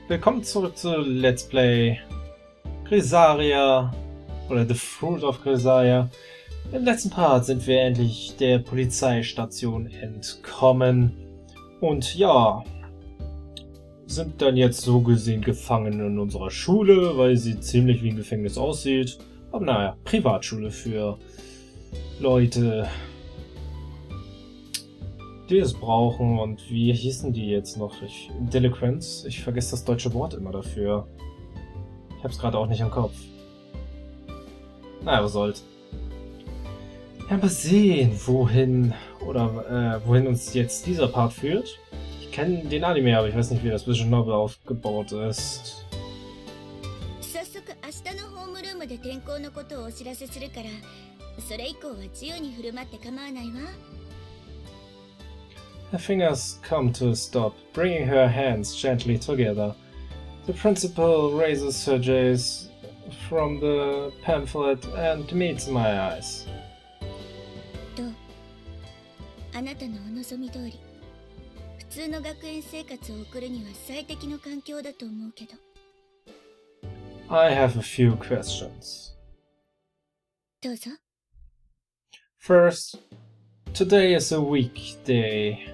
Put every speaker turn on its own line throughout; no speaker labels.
Willkommen zurück zu Let's Play Grisaia oder The Fruit of Grisaia. Im letzten Part sind wir endlich der Polizeistation entkommen und ja, sind dann jetzt so gesehen gefangen in unserer Schule, weil sie ziemlich wie ein Gefängnis aussieht. Aber naja, Privatschule für Leute, die es brauchen. Und wie hießen die jetzt noch? Delinquents? Ich vergesse das deutsche Wort immer dafür. Ich hab's gerade auch nicht im Kopf. Naja, was soll's. Ja, mal sehen, wohin uns jetzt dieser Part führt. Ich kenne den Anime, aber ich weiß nicht, wie das Visual Novel aufgebaut ist. Her fingers come to a stop, bringing her hands gently together. The principal raises her gaze from the pamphlet and meets my eyes. I have a few questions. First, today is a weekday,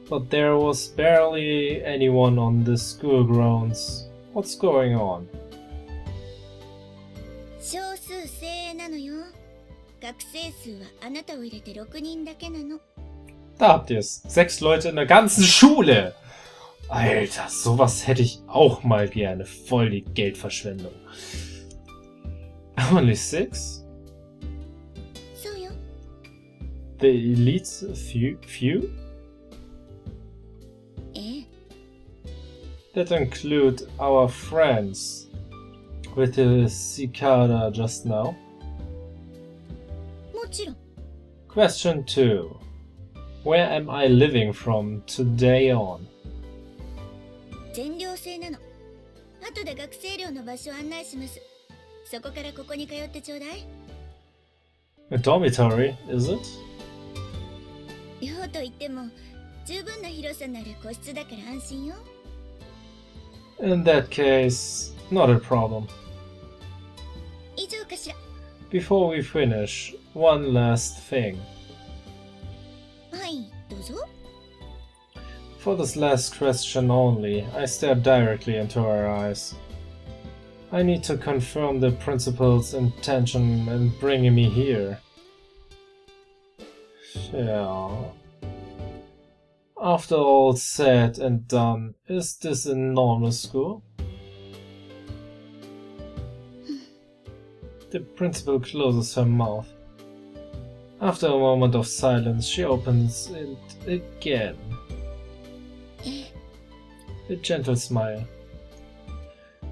but there was barely anyone on the school grounds. What's going on? Da habt ihr es. 6 Leute in der ganzen Schule. Alter, sowas hätte ich auch mal gerne. Voll die Geldverschwendung. Only 6? The elite few? That include our friends with the cicada just now. Question 2. Where am I living from today on? A dormitory, is it? In that case, not a problem. Before we finish, one last thing. For this last question only, I stare directly into her eyes. I need to confirm the principal's intention in bringing me here. Yeah. After all said and done, is this a normal school? The principal closes her mouth. After a moment of silence, she opens it again. A gentle smile.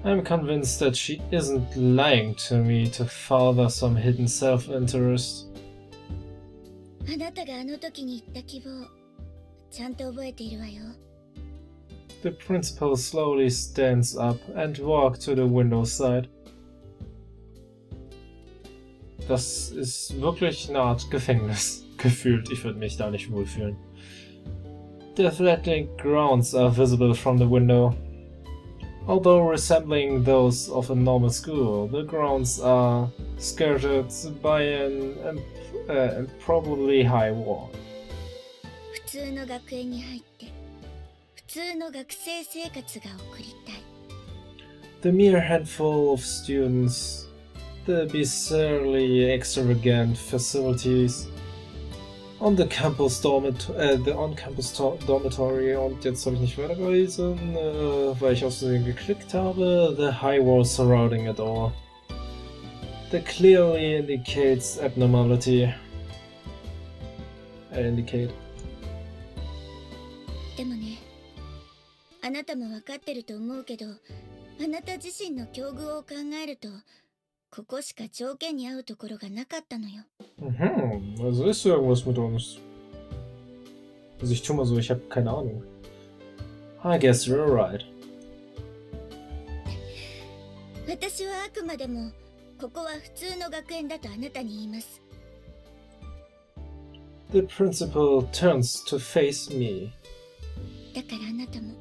I'm convinced that she isn't lying to me to further some hidden self-interest. The principal slowly stands up and walks to the window side. Das ist wirklich eine Art Gefängnis gefühlt. Ich würde mich da nicht wohlfühlen. The athletic grounds are visible from the window. Although resembling those of a normal school, the grounds are skirted by an improbably high wall. The mere handful of students, the bizarrely extravagant facilities, on the campus dormitory, und jetzt habe ich nicht weitergelesen, weil ich aus Versehen geklickt habe, the high wall surrounding it all. That clearly indicates abnormality. Indicate.
でもね、あなたも分かってると思うけど、あなた自身の境遇を考えると、ここしか条件に合うところがなかったのよ。
Also ist irgendwas mit uns. Also ich tue mal so, ich habe keine Ahnung. I guess you're right.
私はあくまでも、ここは普通の学園だとあなたに言います。
The principal turns to face me.
だからあなたも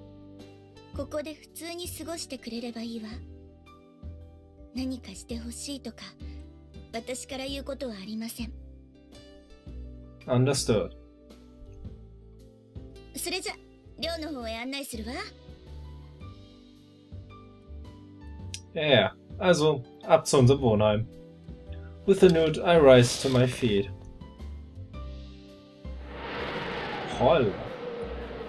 ここで普通に過ごしてくれればいいわ。何かしてほしいとか、私から言うことはありません。
Understood.
それじゃ、寮の方へ案内するわ。
Ja, also ab zu unserem Wohnheim. With a newt, I rise to my feet. Holla.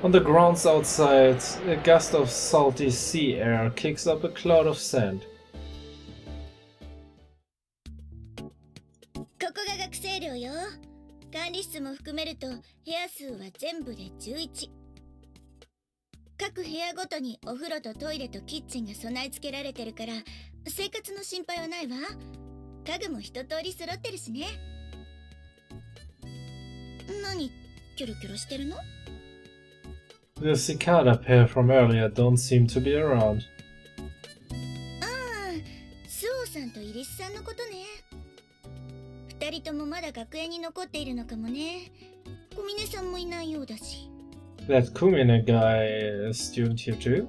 On the grounds outside, a gust of salty sea air kicks up a cloud of sand.
ここが学生寮よ。管理室も含めると部屋数は全部で11。各部屋ごとにお風呂とトイレとキッチンが備え付けられてるから生活の心配はないわ。家具も一通り揃ってるしね。何キョロキョロしてるの？
The cicada pair from earlier don't seem to be around.
ああ、スオさんとイリスさんのことね。二人ともまだ学園に残っているのかもね。小峰さんもいないようだし。
That Kumine guy is a student here too?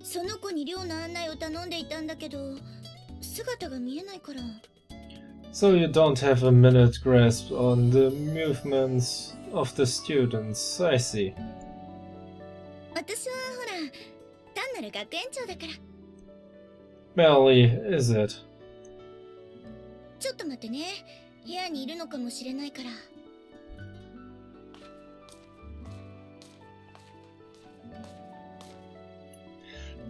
その子に寮の案内を頼んでいたんだけど、姿が見えないから。
So you don't have a minute grasp on the movements of the students, I see.
私はほら、単なる学園長だから。
Barely, is it?
ちょっと待ってね。部屋にいるのかもしれないから。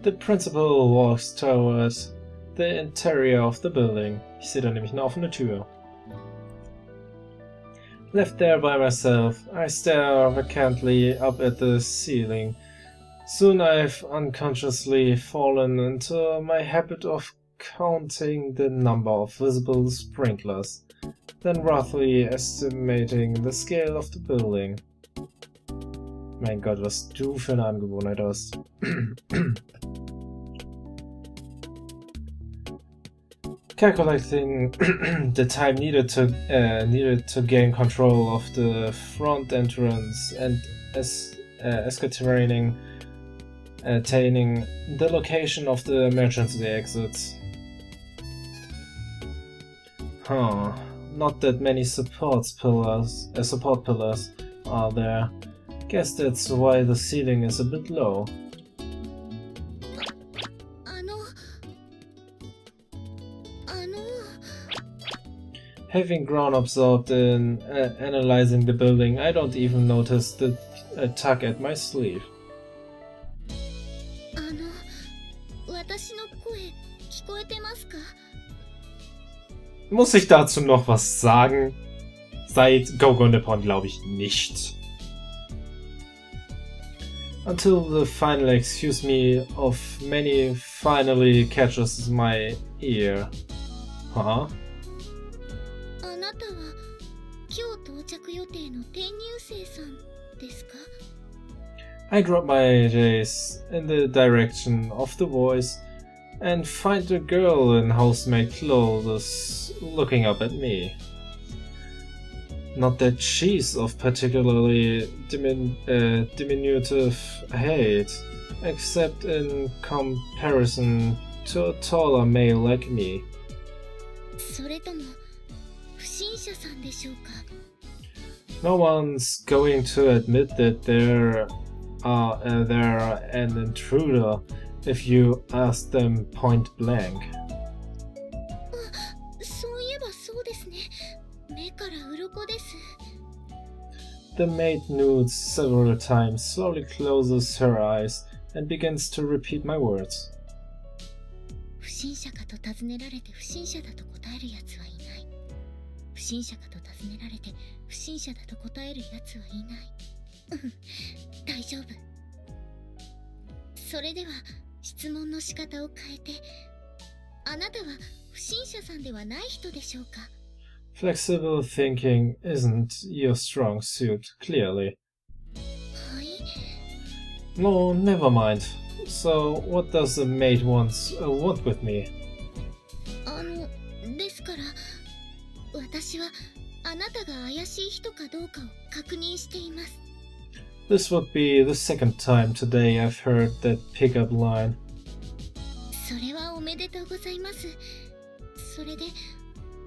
The principal walks towards the interior of the building. Ich sehe da nämlich eine offene Tür. Left there by myself, I stare vacantly up at the ceiling. Soon I've unconsciously fallen into my habit of counting the number of visible sprinklers, then roughly estimating the scale of the building. Mein Gott, was du für eine Angewohnheit hast. Calculating the time needed to gain control of the front entrance and ascertaining the location of the emergency exits. Huh. Not that many support pillars are there. Guess that's why the ceiling is a bit low. Having grown absorbed in analyzing the building, I don't even notice the tug at my sleeve. Muss ich dazu noch was sagen? Seit Go-Go Nippon glaube ich nicht. Until the final excuse me of many finally catches my ear. Huh? I drop my gaze in the direction of the voice and find a girl in housemaid clothes looking up at me. Not that she's of particularly diminutive height, except in comparison to a taller male like me. No one's going to admit that they're an intruder if you ask them point blank. The maid nudes several times, slowly closes her eyes, and begins to repeat my words. Flexible thinking isn't your strong suit, clearly. No, never mind. So, what does the maid want with me? This would be the second time today I've heard that pickup line.
それはおめでとうございます。それで、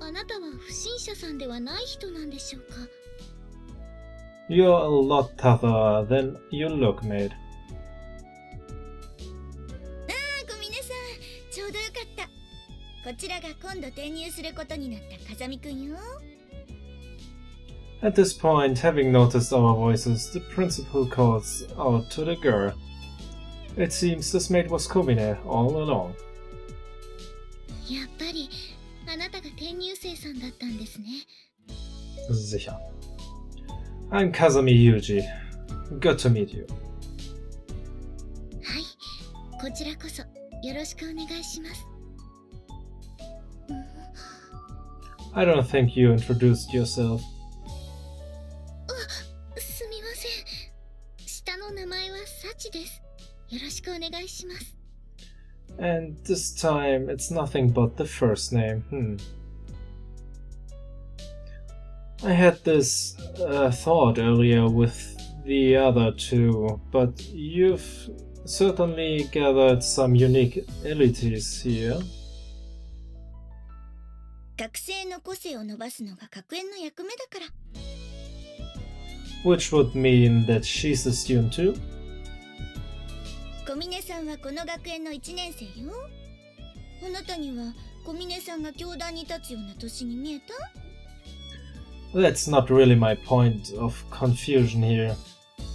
あなたは不審者さんではない人なんでしょうか？
You're a lot tougher than you look, mate.
ごみねさん、ちょうどよかった。こちらが今度転入することになった風見くんよ。
At this point, having noticed our voices, the principal calls out to the girl. It seems this mate was Komine all along.
やっぱりあなたが転入生さんだったんですね。
Sicher. I'm Kazami Yuji. Good to meet you.
はい、こちらこそよろしくお願いします。
I don't think you introduced yourself.
すみません。下の名前はサチです。よろしくお願いします。
And this time it's nothing but the first name. I had this thought earlier with the other two, but you've certainly gathered some unique abilities here.
学生の個性を伸ばすのが学園の役目だから。
Which would mean that she's a student too?
小峰さんはこの学園の1年生よ。あなたには小峰さんが教壇に立つような年に見えた？
That's not really my point of confusion here.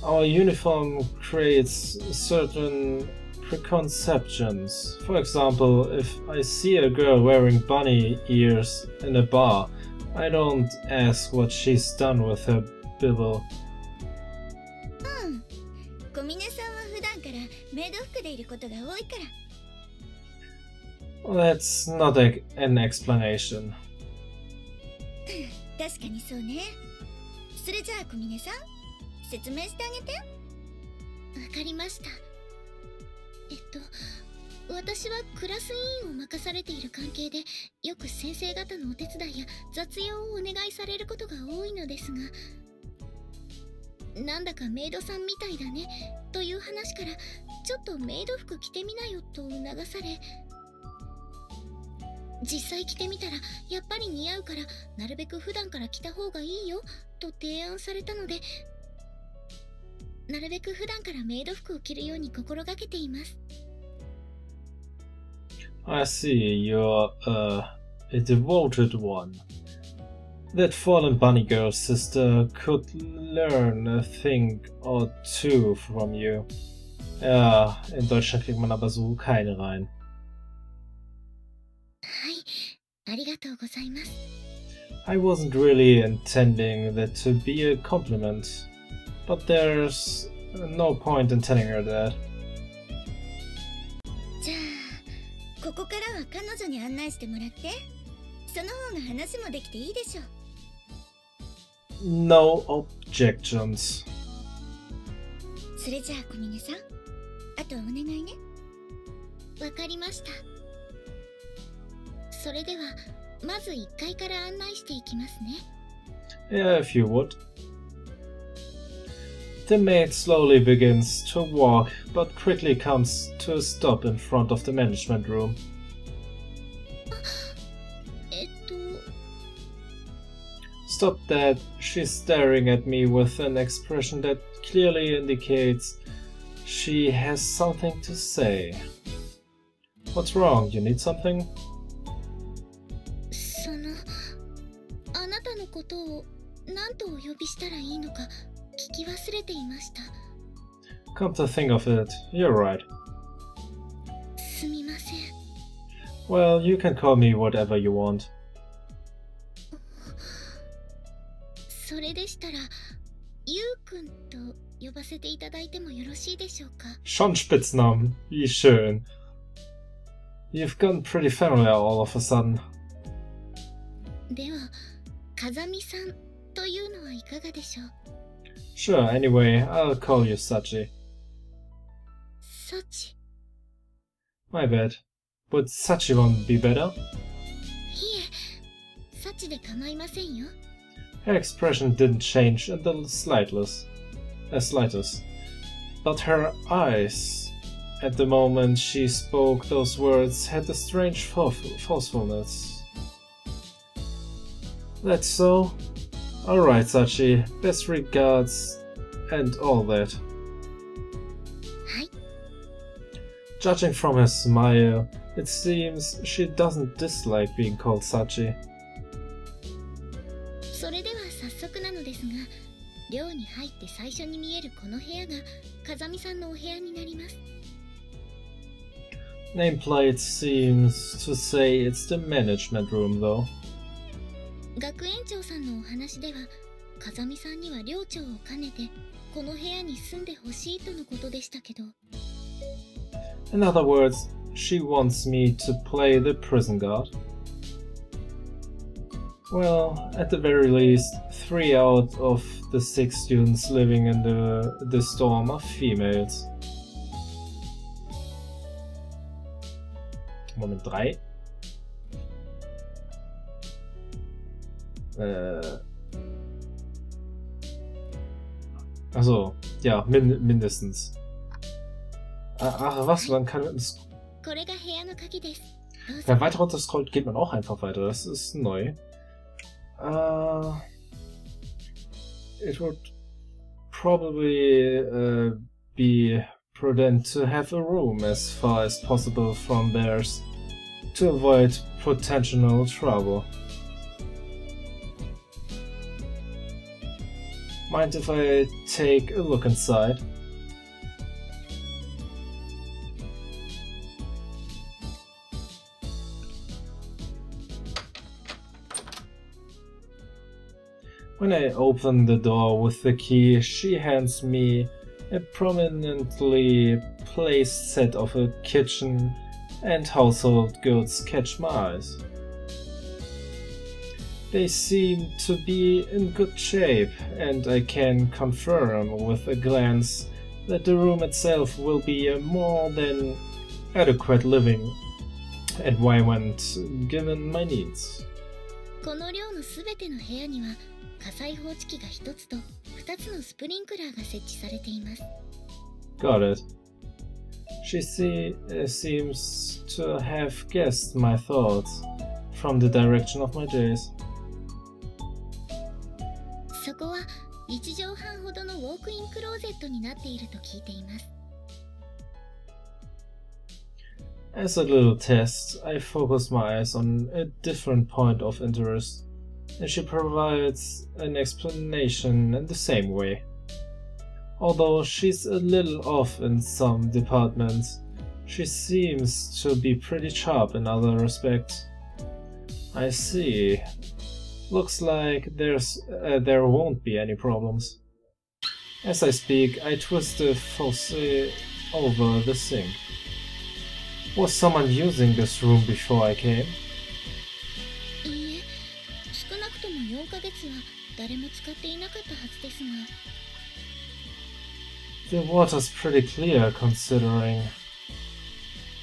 Our uniform creates certain preconceptions. For example, if I see a girl wearing bunny ears in a bar, I don't ask what she's done with her bibble.
小峰さんは普段からメイド服でいることが多いから。
That's not an explanation.
確かにそうね。それじゃあ小峰さん、説明してあげて。わかりました。私はクラス委員を任されている関係で、よく先生方のお手伝いや雑用をお願いされることが多いのですが、なんだかメイドさんみたいだねという話から、ちょっとメイド服着てみなよと促され、実際着てみたらやっぱり似合うから、なるべく普段から着た方がいいよと提案されたので、なるべく普段からメイド服を着るように心がけています。
I see, you're a devoted one. That fallen bunny girl sister could learn a thing or two from you. Ja, in Deutschland kriegt man aber so keine rein.
はい、ありがとうございます。
I wasn't really intending that to be a compliment, but there's no point in telling her that.
じゃあ、ここからは彼女に案内してもらって。その方が話もできていいでしょう。
No objections.
それじゃあ小峰さん、あとはお願いね。わかりました。それではまず1階から案内していきますね。
Yeah, if you would. The maid slowly begins to walk, but quickly comes to a stop in front of the management room. Stop that. She's staring at me with an expression that clearly indicates she has something to say. What's wrong? You need something?
あなたのことを何とお呼びしたらいいのか聞き忘れていました。
Come to think of it, you're right.
すみません。
Well, you can call me whatever you want.
それでしたら、ゆうくんと呼ばせていただいてもよろしいでしょうか。
Schon Spitznamen, wie schön. You've gotten pretty familiar all of a sudden.
では、風見さんというのはいかがでしょう。
Sure, anyway, I'll call you Sachi.
サチ。
My bad. Would Sachi one be better?
いえ、サチで構いませんよ。
Her expression didn't change in the slightest. slightest. But her eyes, at the moment she spoke those words, had a strange forcefulness. That's so? Alright, Sachi. Best regards and all that. Judging from her smile, it seems she doesn't dislike being called Sachi.
それでは早速なのですが、寮に入って最初に見えるこの部屋が風見さんのお部屋になります。
Nameplate seems to say it's the management room though.
学園長さんのお話では、風見さんには寮長を兼ねてこの部屋に住んでほしいとのことでしたけど。
In other words, she wants me to play the prison guard. Well, at the very least, 3 out of the 6 students living in this dorm are females. Moment 3. Also, ja, mindestens. Ach was, man kann mit dem Wenn weiter runter scrollt, geht man auch einfach weiter. Das ist neu. It would probably be prudent to have a room as far as possible from theirs to avoid potential trouble. Mind if I take a look inside? When I open the door with the key, she hands me a prominently placed set of a kitchen and household goods catch my eyes. They seem to be in good shape, and I can confirm with a glance that the room itself will be a more than adequate living environment given my needs.
この寮のすべての部屋には火災報知器が1つと2つのスプリンクラーが設置されています。
Got it. She seems to have guessed my thoughts from the direction of my gaze.
そこは1畳半ほどのウォークインクローゼットになっていると聞いています。
As a little test, I focus my eyes on a different point of interest, and she provides an explanation in the same way. Although she's a little off in some departments, she seems to be pretty sharp in other respects. I see. Looks like there won't be any problems. As I speak, I twist the faucet over the sink. Was someone using this room before I came?
いいえ、少なくとも4ヶ月は誰も使っていなかったはずですが。
The water's pretty clear considering.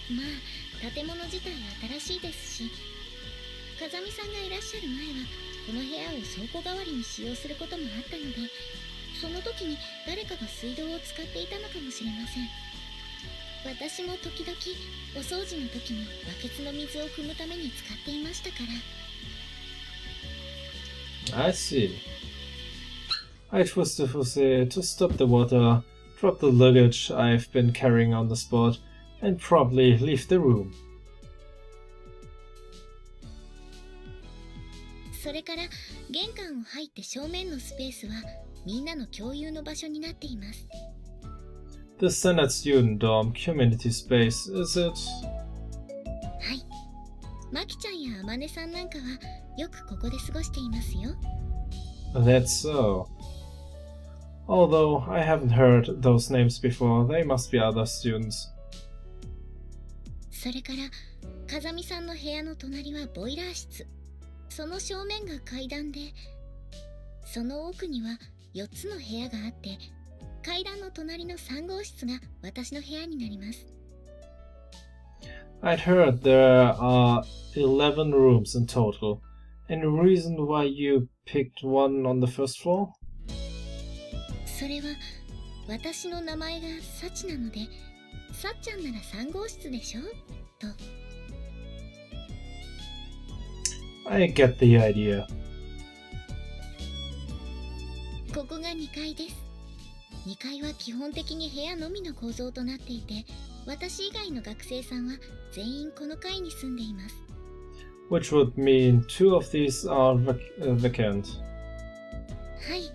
まあ、建物自体新しいですし、風見さんがいらっしゃる前はこの部屋を倉庫代わりに使用することもあったので、その時に誰かが水道を使っていたのかもしれません。私も時々お掃除の時にバケツの水を汲むために使っていましたから。
I see. I twist the faucet to stop the water, drop the luggage I've been carrying on the spot, and promptly leave the room.
それから玄関を入って正面のスペースはみんなの共有の場所になっています。
The standard student dorm community space, is it?
はい。マキちゃんやアマネさんなんかはよくここで過ごしていますよ。
That's so. Although I haven't heard those names before, they must be other students.
それから風見さんの部屋の隣はボイラー室。その正面が階段で、その奥には4つの部屋があって、階段の隣の3号室が私の部屋になります。
I'd heard there are 11 rooms in total. Any reason why you picked one on the first floor?
それは私の名前がサチなので、さっちゃんなら3号室でしょと。
I get the idea.
ここが2階です。2階は基本的に部屋のみの構造となっていて、私以外の学生さんは全員この階に住んでいます。
Which would mean 2 of these are vacant.
はい、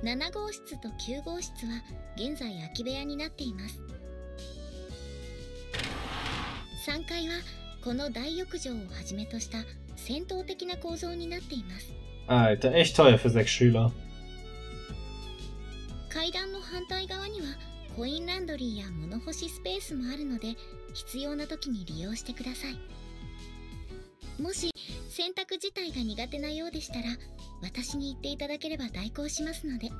7号室と9号室は現在空き部屋になっています。3階はこの大浴場をはじめとした戦闘的な構造になっています。
Alter, echt teuer für 6 Schüler.
階段の反対側にはコインランドリーや物干しスペースもあるので、必要な時に利用してください。もし洗濯自体が苦手なようでしたら、私に言っていただければ代行しますので。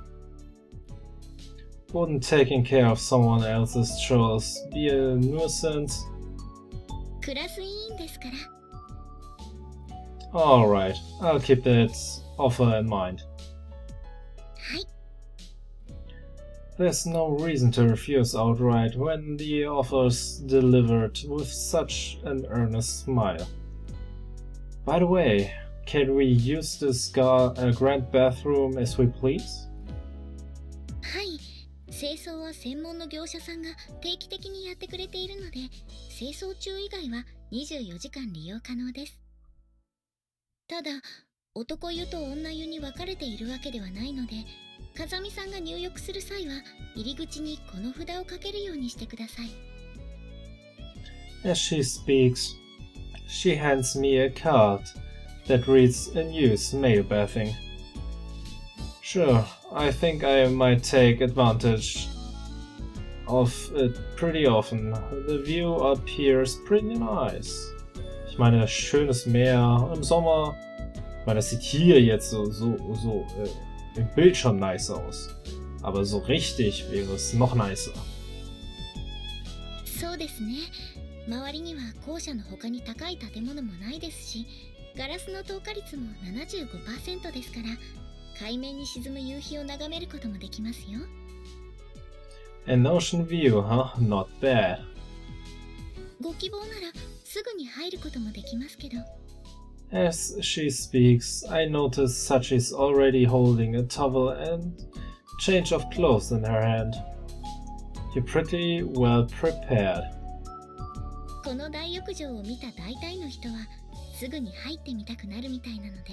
Wouldn't taking care of someone else's chores be a nuisance?
クラス委員ですから。
Alright, I'll keep that offer in mind.
はい。
There's no reason to refuse outright when the offer's delivered with such an earnest smile. By the way, can we use this grand bathroom as we please?
はい。清掃は専門の業者さんが定期的にやってくれているので、清掃中以外は24時間利用可能です。ただ、男湯と女湯に分かれているわけではないので、風見さんが入浴する際は入り口にこの札をかけるようにしてください。
As she speaks, she hands me a card that reads in use male bathing. Sure, I think I might take advantage of it pretty often. The view up here is pretty nice. Ich meine, schönes Meer im Sommer. Ich meine, das sieht hier jetzt so im Bild schon nice aus. Aber so richtig wäre es noch nicer.
そうですね。周りには校舎の他に高い建物もないですし、ガラスの透過率も 75% ですから、海面に沈む夕日を眺めることもできますよ。
An ocean view, huh? Not bad.
ご希望ならすぐに入ることもできますけど。
As she speaks, I notice Sachi's already holding a towel and change of clothes in her hand. You're pretty well prepared.
この大浴場を見た大体の人はすぐに入ってみたくなるみたいなので。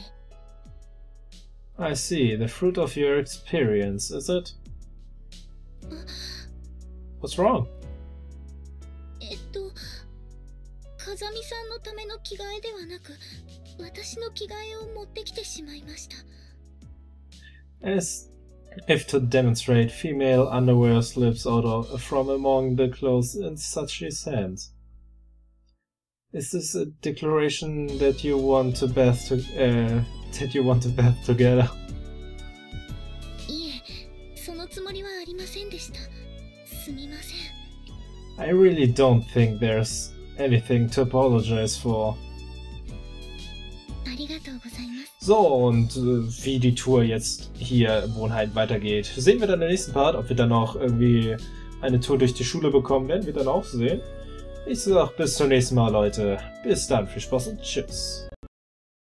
I see. The fruit of your experience, is it? What's wrong?
風見さんのための着替えではなく、私の着替えを持ってきてしまいました。
As if to demonstrate, female underwear slips from among the clothes in Sachi's hands. Is this a declaration that you want to bath together?
いえ、そのつもりはありませんでした。すみません。
I really don't think there's anything to apologize for.
ありがとうございます。
So, und wie die Tour jetzt hier im Wohnheim weitergeht, sehen wir dann im nächsten Part. Ob wir dann noch irgendwie eine Tour durch die Schule bekommen, werden wir dann auch sehen. Ich sag bis zum nächsten Mal, Leute. Bis dann, viel Spaß und tschüss.